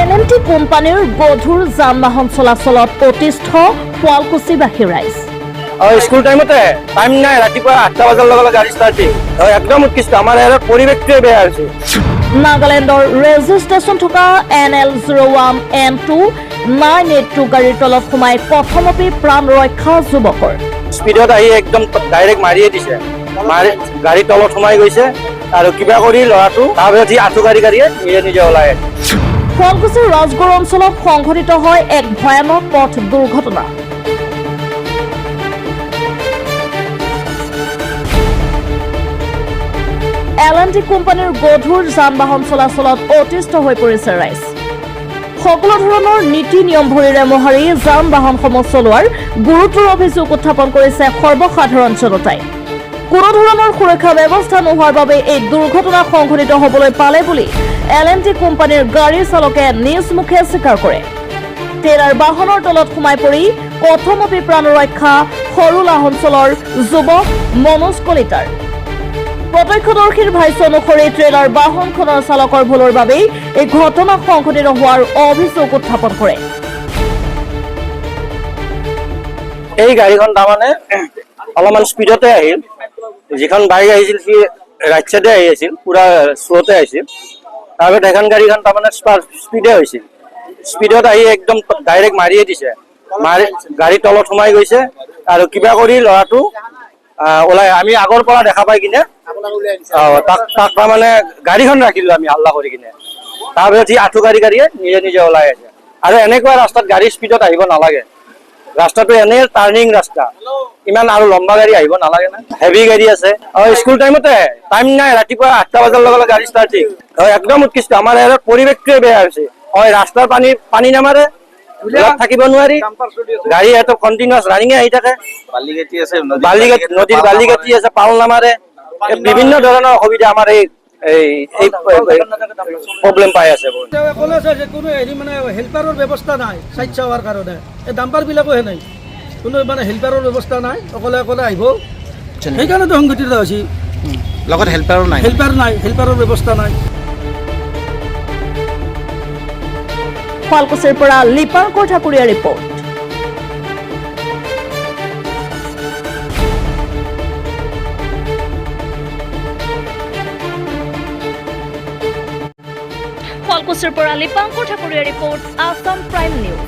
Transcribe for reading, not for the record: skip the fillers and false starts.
L&T কোম্পানীৰ গধুৰ যান-বাহন চলাচলত অতিষ্ঠ শুৱালকুছিবাসী ৰাইজ। স্কুল টাইমতে টাইম নাই, ৰাতিপুৱা 8টা বজাৰ লগে গাড়ী ষ্টাৰ্টিং একদম উৎকৃষ্ট। আমাৰ ইয়াৰ পৰিৱেশটোৱে বেয়া হৈছে। নাগালেণ্ডৰ ৰেজিষ্ট্ৰেশ্যন থকা NL01N2 982 গাড়ীৰ তলত সোমাই প্ৰথমতে প্ৰাণ ৰক্ষা যুৱকৰ। স্পীডত আহি একদম ডাইৰেক্ট মাৰিয়ে দিছে, গাড়ী তলত সোমাই গৈছে আৰু কিবা কৰি ল'ৰাটো তাৰপিছত যি আঁঠু গাড়ীয়ে নিজে ওলাই আহিছে। শুৱালকুছিৰ ৰাজগড় অঞ্চলত সংঘটিত হয় এক ভয়ানক পথ দুৰ্ঘটনা। এলএনটি কোম্পানীৰ গধুৰ যান-বাহন চলাচলত অতিষ্ঠ হৈ পৰিছে ৰাইজ। সকলো ধৰণৰ নীতি নিয়ম ভৰিৰে মোহাৰি যান-বাহনসমূহ চলোৱাৰ গুৰুতৰ অভিযোগ উত্থাপন কৰিছে সৰ্বসাধাৰণ জনতাই। কোনো ধৰণৰ সুৰক্ষা ব্যৱস্থা নোহোৱাৰ বাবে এই দুৰ্ঘটনা সংঘটিত হ'বলৈ পালে বুলি এলএনটি কোম্পানীৰ গাড়ী চালকে নিজ মুখে স্বীকাৰ কৰে। ট্ৰেইলাৰ বাহনৰ তলত সোমাই পৰি প্ৰথমতে প্ৰাণ ৰক্ষা সৰুলা অঞ্চলৰ যুৱক মনোজ কলিতাৰ। প্ৰত্যক্ষদৰ্শীৰ ভাষ্য অনুসৰি ট্ৰেইলাৰ বাহনখনৰ চালকৰ ভুলৰ বাবেই এই ঘটনা সংঘটিত হোৱাৰ অভিযোগ উত্থাপন কৰে। এই গাড়ীখন তাৰমানে অলপমান স্পীডতে আহিল, যিখন বাইক আহিছিল সি ৰাইট চাইডে আহি আছিল, পুৰা শ্ল'তে আহিছিল। তাৰপিছত এখন গাড়ীখন তাৰমানে স্পীডে হৈছিল, স্পীডত আহি একদম ডাইৰেক্ট মাৰিয়ে দিছে, গাড়ী তলত সোমাই গৈছে আৰু কিবা কৰি ল'ৰাটো ওলাই আমি আগৰ পৰা দেখা পাই কিনে তাক তাৰমানে গাড়ীখন ৰাখিলো আমি হাল্লা কৰি কিনে। তাৰপিছত সি আঁঠু গাড়ীয়ে নিজে ওলাই আহিছে। আৰু এনেকুৱা ৰাস্তাত গাড়ী স্পীডত আহিব নালাগে, ৰাস্তাটো এনে টাৰ্ণিং ৰাস্তা, ইমান আৰু লম্বা গাড়ী আহিব নালাগে না, হেভি গাড়ী আছে। স্কুল টাইমতে টাইম নাই, ৰাতিপুৱা 8টা বজাৰ লগে গাড়ী ষ্টাৰ্টিং একদম উৎকৃষ্ট। আমাৰ ইয়াৰ পৰিৱেশটোৱে বেয়া হৈছে। ৰাস্তাৰ পানী নামাৰে, থাকিব নোৱাৰি, গাড়ী এত কণ্টিনিউৱাছ ৰানিঙে আহি থাকে, নদীৰ বালিগাঁতি আছে, পাল নামাৰে, বিভিন্ন ধৰণৰ অসুবিধা আমাৰ এই প্ৰব্লেম পাই আছে। কোনো হেৰি মানে হেল্পাৰৰ ব্যৱস্থা নাই চাইড চাৱাৰ কাৰণে, এই ডাম্পাৰবিলাকো হে নাই, কোনো মানে হেল্পাৰৰ ব্যৱস্থা নাই, অকলে আহিব, সেইকাৰণেতো সংঘটিত হৈছে। লগত হেল্পাৰ নাই, হেল্পাৰৰ ব্যৱস্থা নাই। শুৱালকুছিৰ পৰা লিপাংকৰ ঠাকুৰীয়া ৰিপৰ্ট। শুৱালকুছিৰ পৰা Lipankar Thakuria report, Assam prime news.